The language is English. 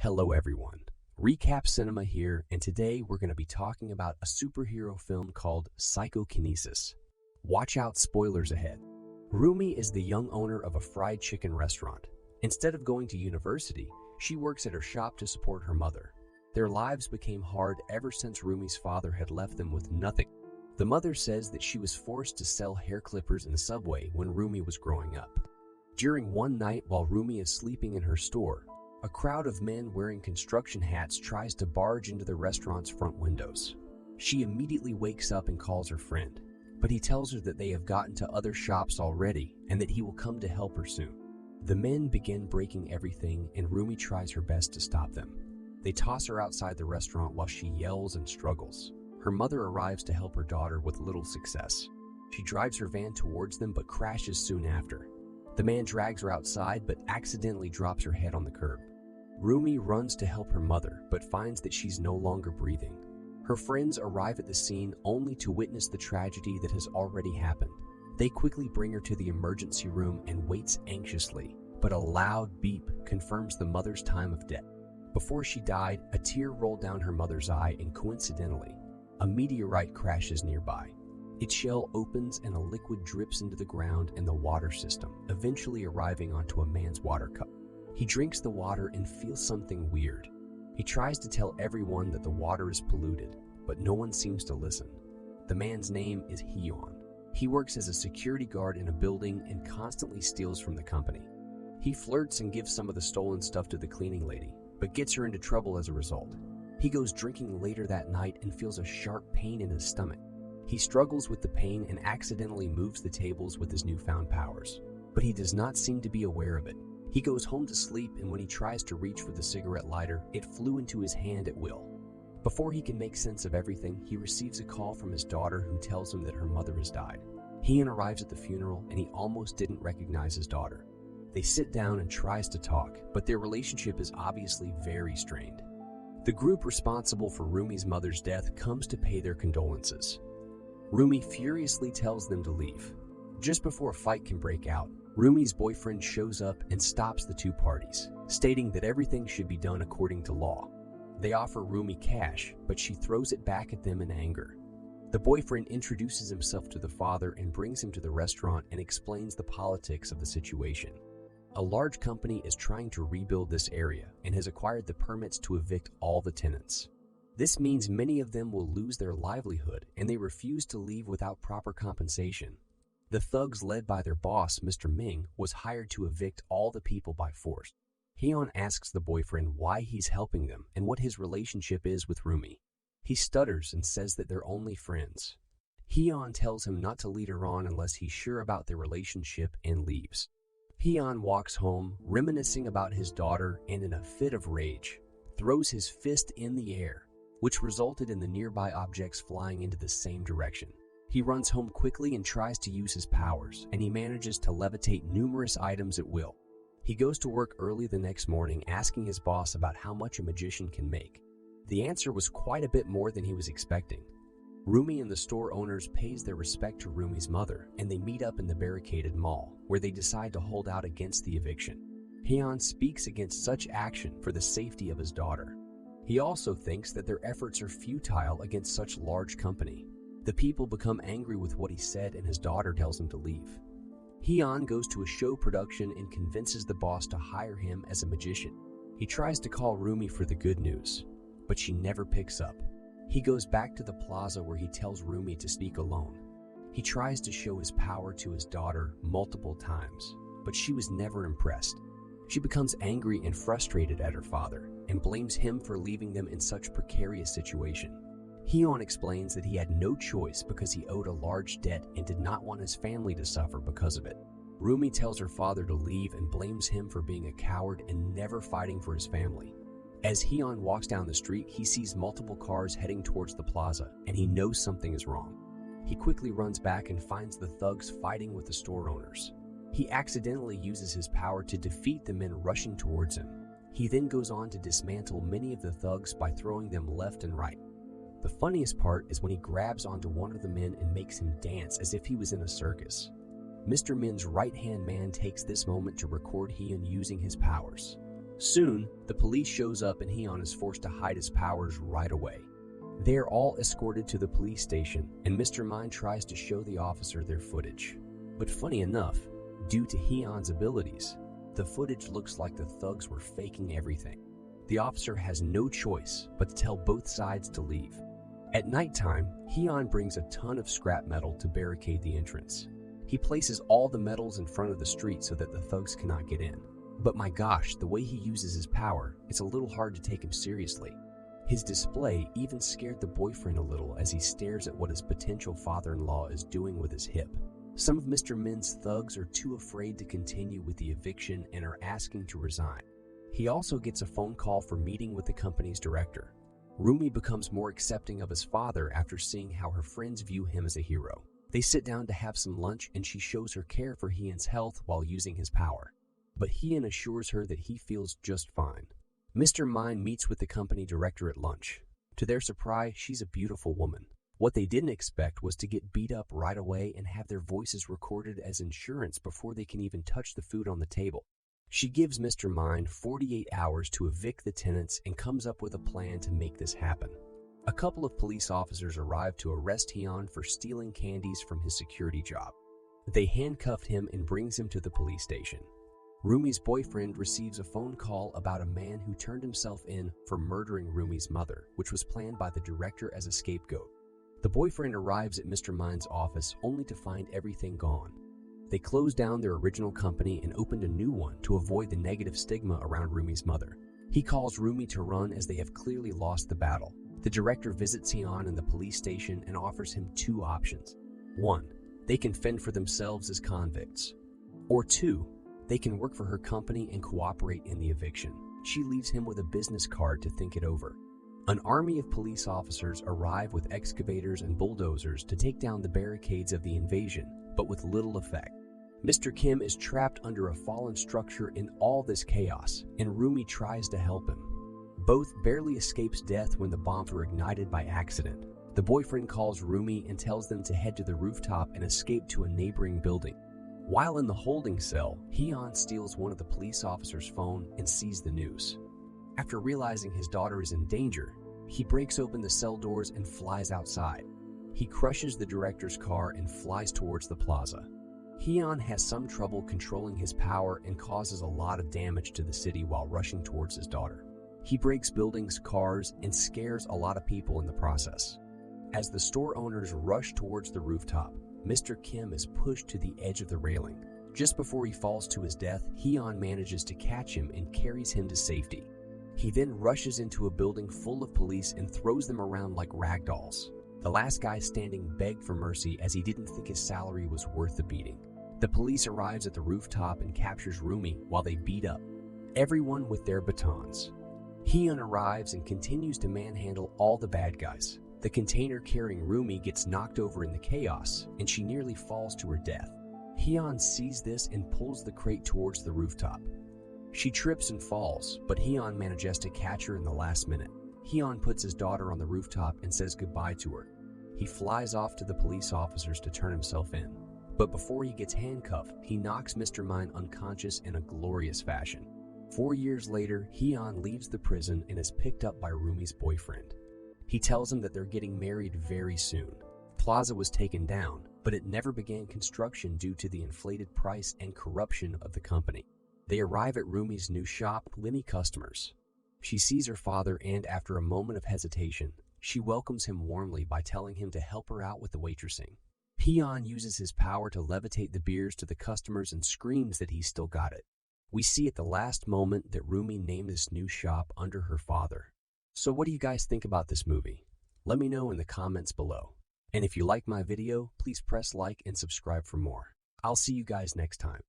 Hello everyone, Recap Cinema here, and today we're going to be talking about a superhero film called Psychokinesis. Watch out, spoilers ahead. Rumi is the young owner of a fried chicken restaurant. Instead of going to university, she works at her shop to support her mother. Their lives became hard ever since Rumi's father had left them with nothing. The mother says that she was forced to sell hair clippers in the subway when Rumi was growing up. During one night while Rumi is sleeping in her store, a crowd of men wearing construction hats tries to barge into the restaurant's front windows. She immediately wakes up and calls her friend, but he tells her that they have gotten to other shops already and that he will come to help her soon. The men begin breaking everything and Rumi tries her best to stop them. They toss her outside the restaurant while she yells and struggles. Her mother arrives to help her daughter with little success. She drives her van towards them but crashes soon after. The man drags her outside but accidentally drops her head on the curb. Rumi runs to help her mother but finds that she's no longer breathing. Her friends arrive at the scene only to witness the tragedy that has already happened. They quickly bring her to the emergency room and waits anxiously, but a loud beep confirms the mother's time of death. Before she died, a tear rolled down her mother's eye and coincidentally, a meteorite crashes nearby. Its shell opens and a liquid drips into the ground and the water system, eventually arriving onto a man's water cup. He drinks the water and feels something weird. He tries to tell everyone that the water is polluted, but no one seems to listen. The man's name is Yeom. He works as a security guard in a building and constantly steals from the company. He flirts and gives some of the stolen stuff to the cleaning lady, but gets her into trouble as a result. He goes drinking later that night and feels a sharp pain in his stomach. He struggles with the pain and accidentally moves the tables with his newfound powers, but he does not seem to be aware of it. He goes home to sleep, and when he tries to reach for the cigarette lighter, it flew into his hand at will. Before he can make sense of everything, he receives a call from his daughter who tells him that her mother has died. Heon arrives at the funeral, and he almost didn't recognize his daughter. They sit down and tries to talk, but their relationship is obviously very strained. The group responsible for Rumi's mother's death comes to pay their condolences. Rumi furiously tells them to leave. Just before a fight can break out, Rumi's boyfriend shows up and stops the two parties, stating that everything should be done according to law. They offer Rumi cash, but she throws it back at them in anger. The boyfriend introduces himself to the father and brings him to the restaurant and explains the politics of the situation. A large company is trying to rebuild this area and has acquired the permits to evict all the tenants. This means many of them will lose their livelihood and they refuse to leave without proper compensation. The thugs led by their boss, Mr. Ming, was hired to evict all the people by force. Heon asks the boyfriend why he's helping them and what his relationship is with Rumi. He stutters and says that they're only friends. Heon tells him not to lead her on unless he's sure about their relationship and leaves. Heon walks home, reminiscing about his daughter, and in a fit of rage, throws his fist in the air, which resulted in the nearby objects flying into the same direction. He runs home quickly and tries to use his powers, and he manages to levitate numerous items at will. He goes to work early the next morning asking his boss about how much a magician can make. The answer was quite a bit more than he was expecting. Rumi and the store owners pays their respect to Rumi's mother, and they meet up in the barricaded mall, where they decide to hold out against the eviction. Heon speaks against such action for the safety of his daughter. He also thinks that their efforts are futile against such large company. The people become angry with what he said and his daughter tells him to leave. Heon goes to a show production and convinces the boss to hire him as a magician. He tries to call Rumi for the good news, but she never picks up. He goes back to the plaza where he tells Rumi to speak alone. He tries to show his power to his daughter multiple times, but she was never impressed. She becomes angry and frustrated at her father and blames him for leaving them in such precarious situation. Heon explains that he had no choice because he owed a large debt and did not want his family to suffer because of it. Rumi tells her father to leave and blames him for being a coward and never fighting for his family. As Heon walks down the street, he sees multiple cars heading towards the plaza, and he knows something is wrong. He quickly runs back and finds the thugs fighting with the store owners. He accidentally uses his power to defeat the men rushing towards him. He then goes on to dismantle many of the thugs by throwing them left and right. The funniest part is when he grabs onto one of the men and makes him dance as if he was in a circus. Mr. Min's right-hand man takes this moment to record Heon using his powers. Soon, the police shows up and Heon is forced to hide his powers right away. They are all escorted to the police station, and Mr. Mind tries to show the officer their footage. But funny enough, due to Heon's abilities, the footage looks like the thugs were faking everything. The officer has no choice but to tell both sides to leave. At nighttime, Heon brings a ton of scrap metal to barricade the entrance. He places all the metals in front of the street so that the thugs cannot get in. But my gosh, the way he uses his power, it's a little hard to take him seriously. His display even scared the boyfriend a little as he stares at what his potential father-in-law is doing with his hip. Some of Mr. Min's thugs are too afraid to continue with the eviction and are asking to resign. He also gets a phone call for meeting with the company's director. Rumi becomes more accepting of his father after seeing how her friends view him as a hero. They sit down to have some lunch and she shows her care for Heon's health while using his power. But Heon assures her that he feels just fine. Mr. Mind meets with the company director at lunch. To their surprise, she's a beautiful woman. What they didn't expect was to get beat up right away and have their voices recorded as insurance before they can even touch the food on the table. She gives Mr. Mind 48 hours to evict the tenants and comes up with a plan to make this happen. A couple of police officers arrive to arrest Heon for stealing candies from his security job. They handcuffed him and brings him to the police station. Rumi's boyfriend receives a phone call about a man who turned himself in for murdering Rumi's mother, which was planned by the director as a scapegoat. The boyfriend arrives at Mr. Mind's office only to find everything gone. They closed down their original company and opened a new one to avoid the negative stigma around Rumi's mother. He calls Rumi to run as they have clearly lost the battle. The director visits Heon in the police station and offers him two options. 1. They can fend for themselves as convicts. Or 2. They can work for her company and cooperate in the eviction. She leaves him with a business card to think it over. An army of police officers arrive with excavators and bulldozers to take down the barricades of the invasion, but with little effect. Mr. Kim is trapped under a fallen structure in all this chaos, and Rumi tries to help him. Both barely escapes death when the bombs were ignited by accident. The boyfriend calls Rumi and tells them to head to the rooftop and escape to a neighboring building. While in the holding cell, Heon steals one of the police officers' phone and sees the news. After realizing his daughter is in danger, he breaks open the cell doors and flies outside. He crushes the director's car and flies towards the plaza. Heon has some trouble controlling his power and causes a lot of damage to the city while rushing towards his daughter. He breaks buildings, cars, and scares a lot of people in the process. As the store owners rush towards the rooftop, Mr. Kim is pushed to the edge of the railing. Just before he falls to his death, Heon manages to catch him and carries him to safety. He then rushes into a building full of police and throws them around like rag dolls. The last guy standing begged for mercy as he didn't think his salary was worth the beating. The police arrives at the rooftop and captures Rumi while they beat up everyone with their batons. Heon arrives and continues to manhandle all the bad guys. The container carrying Rumi gets knocked over in the chaos, and she nearly falls to her death. Heon sees this and pulls the crate towards the rooftop. She trips and falls, but Heon manages to catch her in the last minute. Heon puts his daughter on the rooftop and says goodbye to her. He flies off to the police officers to turn himself in. But before he gets handcuffed, he knocks Mr. Mind unconscious in a glorious fashion. 4 years later, Heon leaves the prison and is picked up by Rumi's boyfriend. He tells him that they're getting married very soon. Plaza was taken down, but it never began construction due to the inflated price and corruption of the company. They arrive at Rumi's new shop, many customers. She sees her father and, after a moment of hesitation, she welcomes him warmly by telling him to help her out with the waitressing. Heon uses his power to levitate the beers to the customers and screams that he's still got it. We see at the last moment that Rumi named this new shop under her father. So what do you guys think about this movie? Let me know in the comments below. And if you like my video, please press like and subscribe for more. I'll see you guys next time.